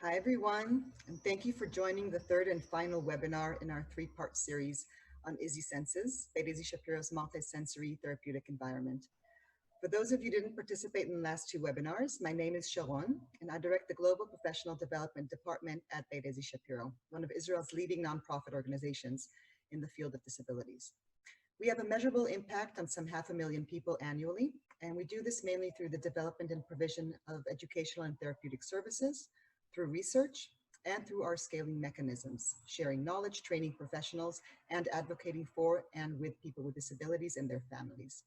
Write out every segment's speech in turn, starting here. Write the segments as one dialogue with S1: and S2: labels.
S1: Hi, everyone, and thank you for joining the third and final webinar in our three-part series on Izzy Senses, by Daisy Shapiro's multisensory therapeutic environment. For those of you who didn't participate in the last two webinars, my name is Sharon, and I direct the Global Professional Development Department at Daisy Shapiro, one of Israel's leading nonprofit organizations in the field of disabilities. We have a measurable impact on some 500,000 people annually, and we do this mainly through the development and provision of educational and therapeutic services, through research, and through our scaling mechanisms, sharing knowledge, training professionals, and advocating for and with people with disabilities and their families.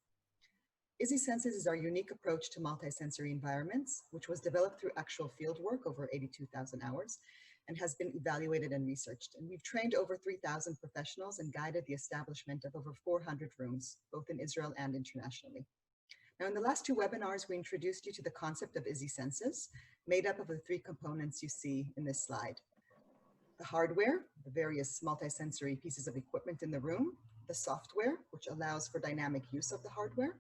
S1: Izzy Senses is our unique approach to multisensory environments, which was developed through actual field work over 82,000 hours and has been evaluated and researched. And we've trained over 3,000 professionals and guided the establishment of over 400 rooms, both in Israel and internationally. Now, in the last two webinars, we introduced you to the concept of Izzy Senses, made up of the three components you see in this slide. The hardware, the various multisensory pieces of equipment in the room, the software, which allows for dynamic use of the hardware,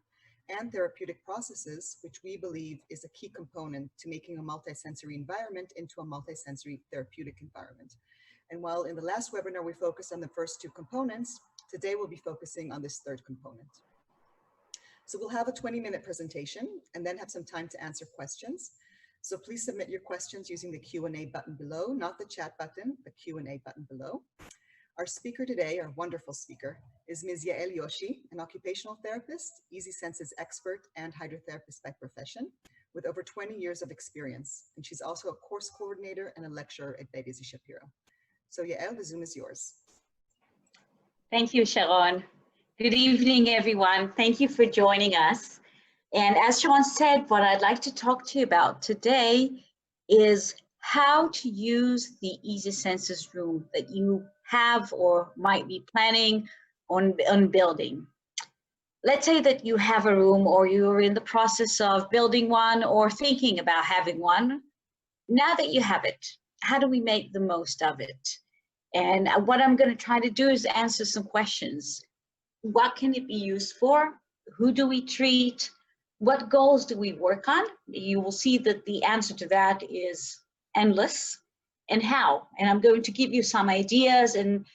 S1: and therapeutic processes, which we believe is a key component to making a multisensory environment into a multisensory therapeutic environment. And while in the last webinar we focused on the first two components, today we'll be focusing on this third component. So we'll have a 20-minute presentation and then have some time to answer questions. So please submit your questions using the Q&A button below, not the chat button, the Q&A button below. Our speaker today, our wonderful speaker, is Ms. Yael Yoshi, an occupational therapist, Izzy Senses expert, and hydrotherapist by profession, with over 20 years of experience. And she's also a course coordinator and a lecturer at Daisy Shapiro. So Yael, the Zoom is yours.
S2: Thank you, Sharon. Good evening, everyone. Thank you for joining us. And as Sharon said, what I'd like to talk to you about today is how to use the Izzy Senses room that you have or might be planning on building. Let's say that you have a room or you're in the process of building one or thinking about having one. Now that you have it, how do we make the most of it? And what I'm going to try to do is answer some questions. What can it be used for? Who do we treat? What goals do we work on? You will see that the answer to that is endless. And how? And I'm going to give you some ideas and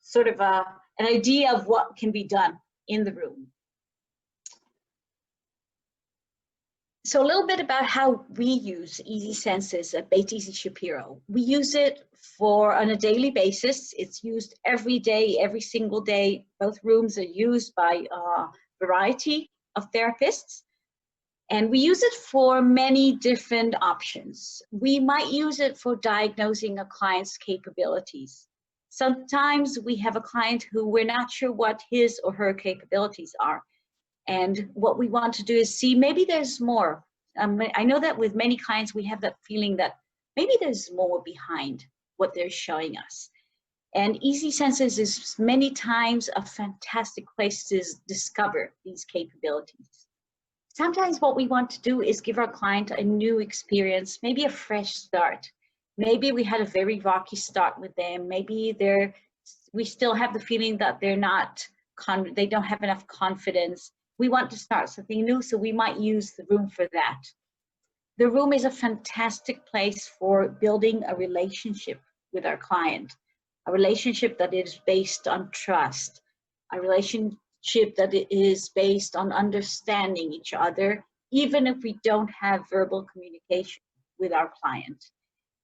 S2: sort of an idea of what can be done in the room. So a little bit about how we use Izzy Senses at Beit Daisy Shapiro. We use it on a daily basis. It's used every day, every single day. Both rooms are used by a variety of therapists. And we use it for many different options. We might use it for diagnosing a client's capabilities. Sometimes we have a client who we're not sure what his or her capabilities are. And what we want to do is see maybe there's more. I know that with many clients, we have that feeling that maybe there's more behind what they're showing us. And Izzy Senses is many times a fantastic place to discover these capabilities. Sometimes what we want to do is give our client a new experience, maybe a fresh start. Maybe we had a very rocky start with them. Maybe we still have the feeling that they don't have enough confidence. We want to start something new, so we might use the room for that. The room is a fantastic place for building a relationship with our client, a relationship that is based on trust, a relationship that is based on understanding each other, even if we don't have verbal communication with our client.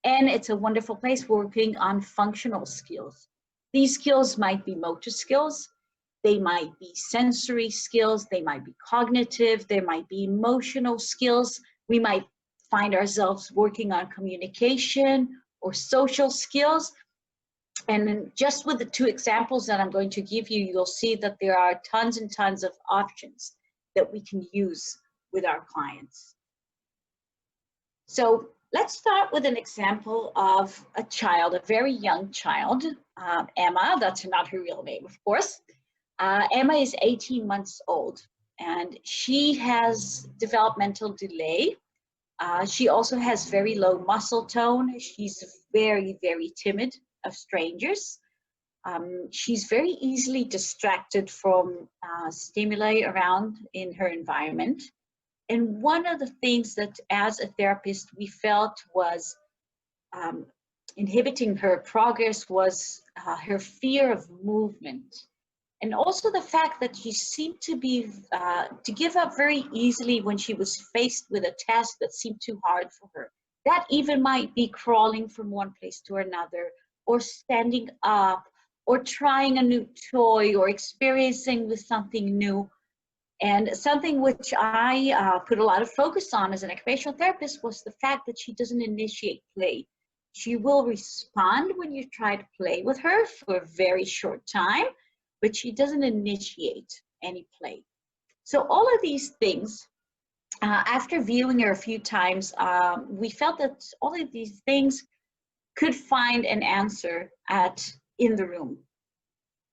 S2: And it's a wonderful place for working on functional skills. These skills might be motor skills, they might be sensory skills, they might be cognitive, there might be emotional skills. We might find ourselves working on communication or social skills. And just with the two examples that I'm going to give you, you'll see that there are tons and tons of options that we can use with our clients. So let's start with an example of a child, a very young child, Emma. That's not her real name, of course. Emma is 18 months old and she has developmental delay. She also has very low muscle tone. She's very, very timid of strangers. She's very easily distracted from stimuli around in her environment. And one of the things that as a therapist we felt was inhibiting her progress was her fear of movement. And also the fact that she seemed to be, to give up very easily when she was faced with a task that seemed too hard for her. That even might be crawling from one place to another, or standing up, or trying a new toy, or experiencing with something new. And something which I put a lot of focus on as an occupational therapist was the fact that she doesn't initiate play. She will respond when you try to play with her for a very short time, but she doesn't initiate any play. So all of these things, after viewing her a few times, we felt that all of these things could find an answer in the room.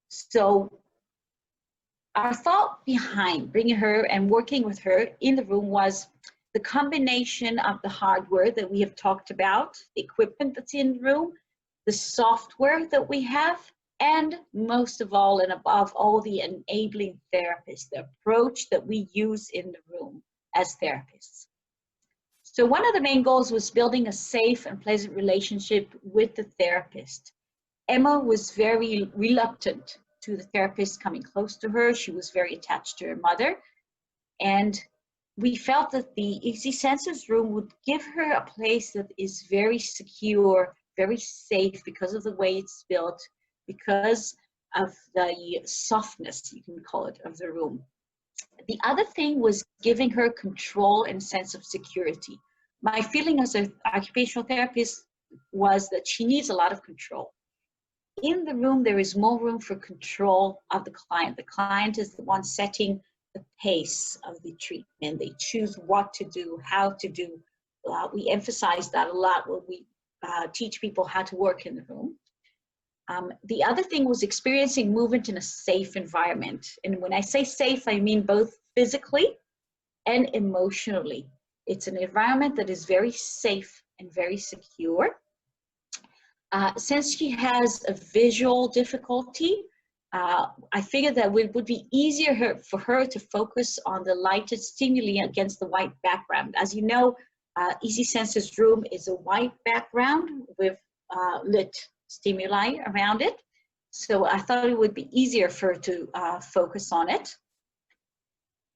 S2: So our thought behind bringing her and working with her in the room was the combination of the hardware that we have talked about, the equipment that's in the room, the software that we have, and most of all and above all, the enabling therapist, the approach that we use in the room as therapists. So one of the main goals was building a safe and pleasant relationship with the therapist. Emma was very reluctant to the therapist coming close to her. She was very attached to her mother. And we felt that the Easy Senses room would give her a place that is very secure, very safe because of the way it's built, because of the softness, you can call it, of the room. The other thing was giving her control and sense of security. My feeling as an occupational therapist was that she needs a lot of control. In the room, there is more room for control of the client. The client is the one setting the pace of the treatment. They choose what to do, how to do. We emphasize that a lot when we teach people how to work in the room. The other thing was experiencing movement in a safe environment. And when I say safe, I mean both physically and emotionally. It's an environment that is very safe and very secure. Since she has a visual difficulty, I figured that it would be easier for her to focus on the lighted stimuli against the white background. As you know, Easy Senses room is a white background with lit stimuli around it. So I thought it would be easier for her to focus on it.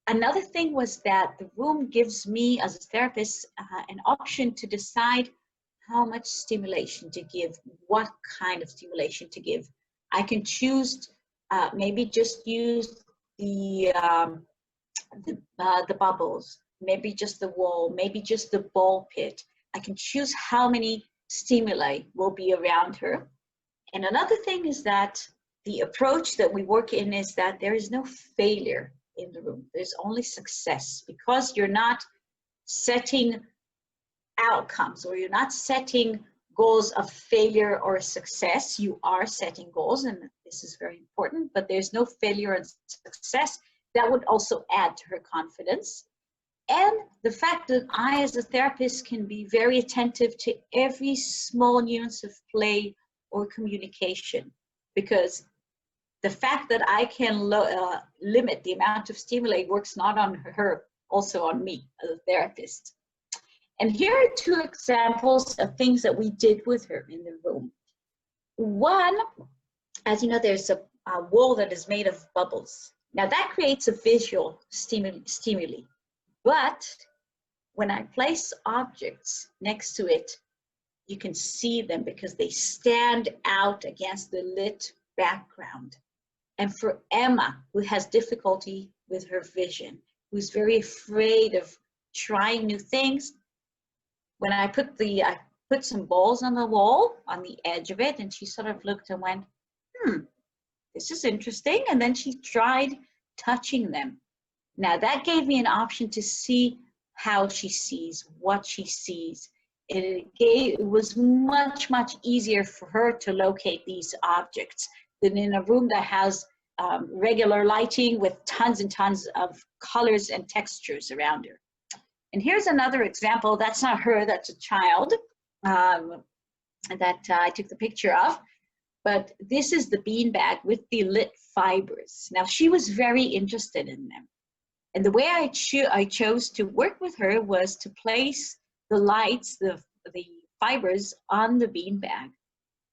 S2: Another thing was that the room gives me as a therapist an option to decide how much stimulation to give, what kind of stimulation to give. I can choose maybe just use the bubbles, maybe just the wall, maybe just the ball pit. I can choose how many stimuli will be around her. And another thing is that the approach that we work in is that there is no failure in the room. There's only success, because you're not setting outcomes, or you're not setting goals of failure or success. You are setting goals, and this is very important, but there's no failure and success. That would also add to her confidence. And the fact that I, as a therapist, can be very attentive to every small nuance of play or communication, because the fact that I can limit the amount of stimuli works not on her, also on me as a therapist. And here are two examples of things that we did with her in the room. One, as you know, there's a wall that is made of bubbles. Now that creates a visual stimuli. But when I place objects next to it, you can see them because they stand out against the lit background. And for Emma, who has difficulty with her vision, who's very afraid of trying new things, when I put some balls on the wall, on the edge of it, and she sort of looked and went, this is interesting. And then she tried touching them. Now that gave me an option to see how she sees, what she sees. It was much, much easier for her to locate these objects than in a room that has regular lighting with tons and tons of colors and textures around her. And here's another example. That's not her, that's a child that I took the picture of. But this is the beanbag with the lit fibers. Now she was very interested in them. And the way I chose to work with her was to place the lights, the fibers on the beanbag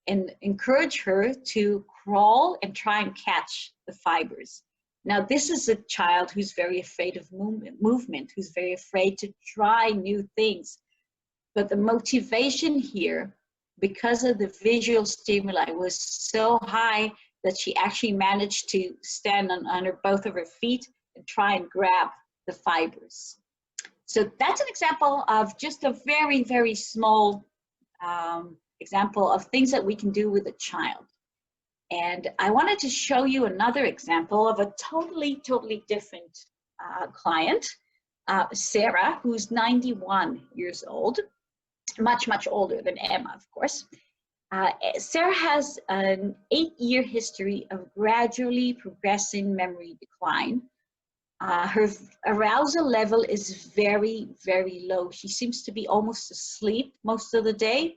S2: and encourage her to crawl and try and catch the fibers. Now, this is a child who's very afraid of movement, who's very afraid to try new things. But the motivation here, because of the visual stimuli, was so high that she actually managed to stand on both of her feet and try and grab the fibers. So that's an example of just a very, very small example of things that we can do with a child. And I wanted to show you another example of a totally different client, Sarah, who's 91 years old, much older than Emma, of course. Sarah has an 8-year history of gradually progressing memory decline. Her arousal level is very low. She seems to be almost asleep most of the day.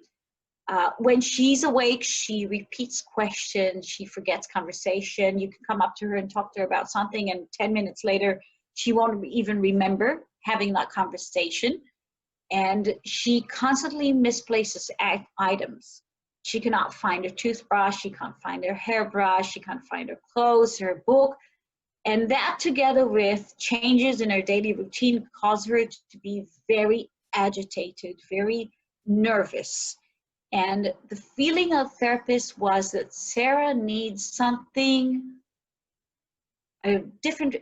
S2: When she's awake, she repeats questions, she forgets conversation. You can come up to her and talk to her about something, and 10 minutes later, she won't even remember having that conversation. And she constantly misplaces items. She cannot find her toothbrush, she can't find her hairbrush, she can't find her clothes, her book. And that, together with changes in her daily routine, cause her to be very agitated, very nervous. And the feeling of therapists was that Sarah needs something, a different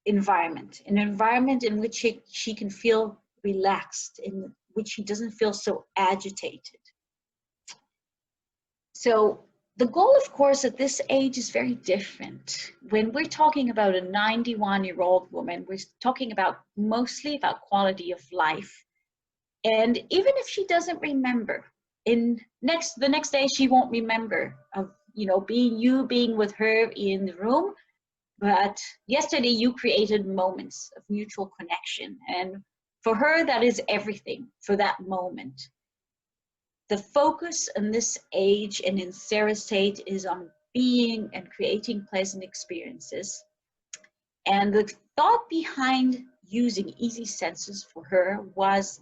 S2: environment, an environment in which she can feel relaxed, in which she doesn't feel so agitated. So the goal, of course, at this age is very different. When we're talking about a 91-year-old woman, we're talking mostly about quality of life. And even if she doesn't remember, the next day she won't remember of being with her in the room, but yesterday you created moments of mutual connection, and for her that is everything for that moment. The focus in this age and in Sarah's state is on being and creating pleasant experiences. And the thought behind using Easy Senses for her was,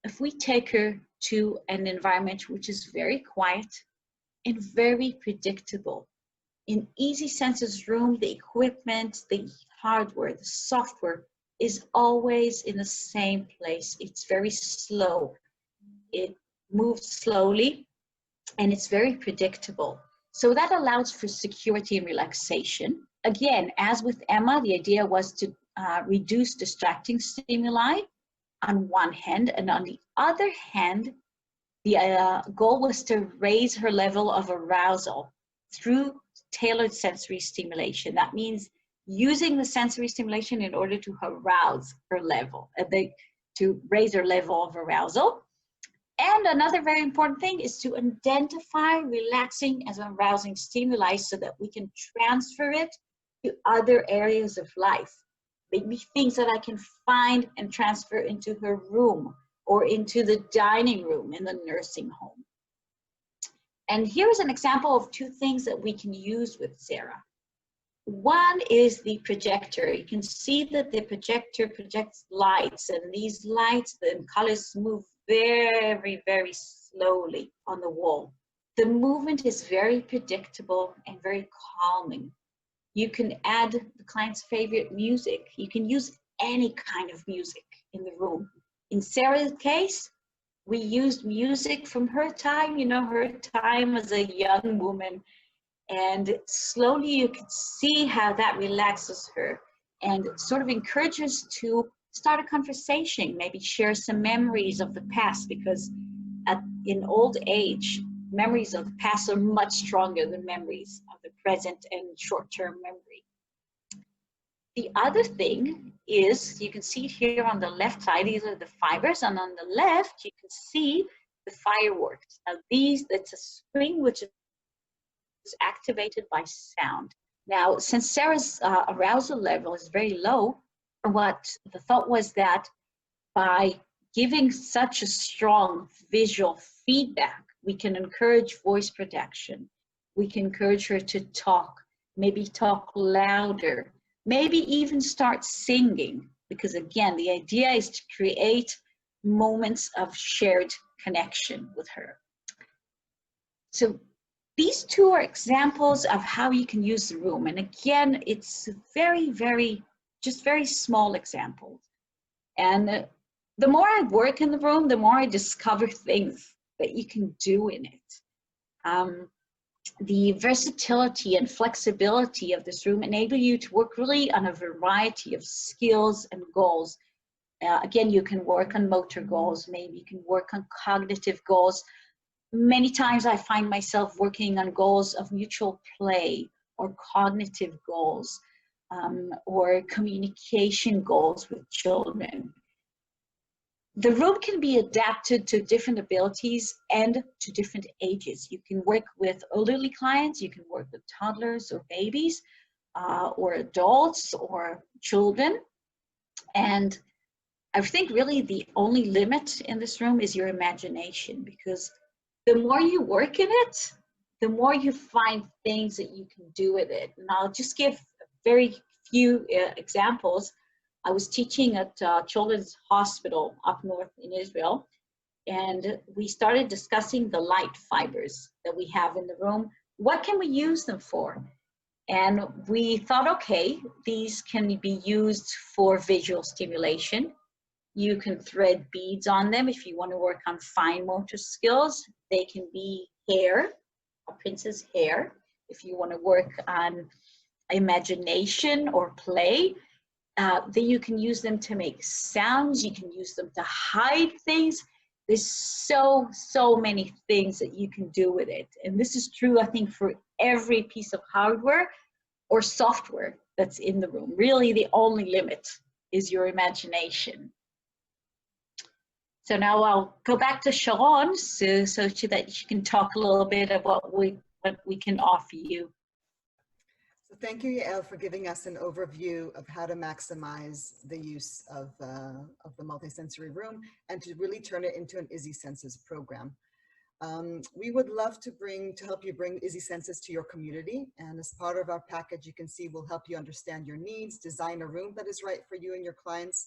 S2: if we take her to an environment which is very quiet and very predictable. In Easy Senses room, the equipment, the hardware, the software is always in the same place. It's very slow. It moves slowly and it's very predictable. So that allows for security and relaxation. Again, as with Emma, the idea was to reduce distracting stimuli on one hand, and on the other hand, the goal was to raise her level of arousal through tailored sensory stimulation. That means using the sensory stimulation in order to arouse her level, to raise her level of arousal. And another very important thing is to identify relaxing as arousing stimuli so that we can transfer it to other areas of life. Maybe things that I can find and transfer into her room or into the dining room in the nursing home. And here's an example of two things that we can use with Sarah. One is the projector. You can see that the projector projects lights, and these lights and colors move very slowly on the wall. The movement is very predictable and very calming. You can add the client's favorite music. You can use any kind of music in the room. In Sarah's case, we used music from her time, her time as a young woman. And slowly you can see how that relaxes her and sort of encourages to start a conversation, maybe share some memories of the past, because in old age, memories of the past are much stronger than memories of the present and short-term memory. The other thing is, you can see it here on the left side, these are the fibers, and on the left, you can see the fireworks. Now that's a spring which is activated by sound. Now, since Sarah's arousal level is very low, what the thought was that by giving such a strong visual feedback, we can encourage voice production. We can encourage her to talk, maybe talk louder, maybe even start singing, because again, the idea is to create moments of shared connection with her. So these two are examples of how you can use the room. And again, it's just very small examples. And the more I work in the room, the more I discover things that you can do in it. The versatility and flexibility of this room enable you to work really on a variety of skills and goals. Again, you can work on motor goals, maybe you can work on cognitive goals. Many times I find myself working on goals of mutual play or cognitive goals or communication goals with children. The room can be adapted to different abilities and to different ages. You can work with elderly clients, you can work with toddlers or babies, or adults or children. And I think really the only limit in this room is your imagination, because the more you work in it, the more you find things that you can do with it. And I'll just give very few examples. I was teaching at Children's Hospital up north in Israel, and we started discussing the light fibers that we have in the room. What can we use them for? And we thought, okay, these can be used for visual stimulation. You can thread beads on them if you want to work on fine motor skills. They can be hair, a prince's hair, if you want to work on imagination or play. Then you can use them to make sounds. You can use them to hide things. There's so many things that you can do with it. And this is true, I think, for every piece of hardware or software that's in the room. Really, the only limit is your imagination. So now I'll go back to Sharon so that she can talk a little bit about what we can offer you.
S1: So thank you, Yael, for giving us an overview of how to maximize the use of the multisensory room and to really turn it into an Izzy Senses program. We would love to help you bring Izzy Senses to your community. And as part of our package, you can see we'll help you understand your needs, design a room that is right for you and your clients.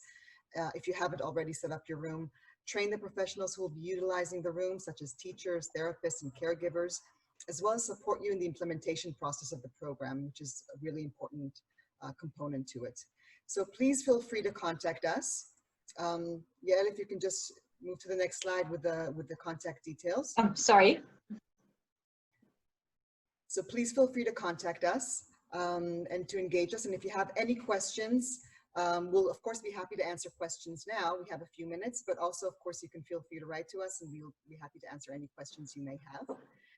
S1: If you haven't already set up your room, train the professionals who will be utilizing the room, such as teachers, therapists, and caregivers, as well as support you in the implementation process of the program, which is a really important component to it. So please feel free to contact us. Yael, if you can just move to the next slide with the contact details.
S2: I'm sorry.
S1: So please feel free to contact us and to engage us. And if you have any questions, we'll of course be happy to answer questions now. We have a few minutes, but also of course you can feel free to write to us and we'll be happy to answer any questions you may have.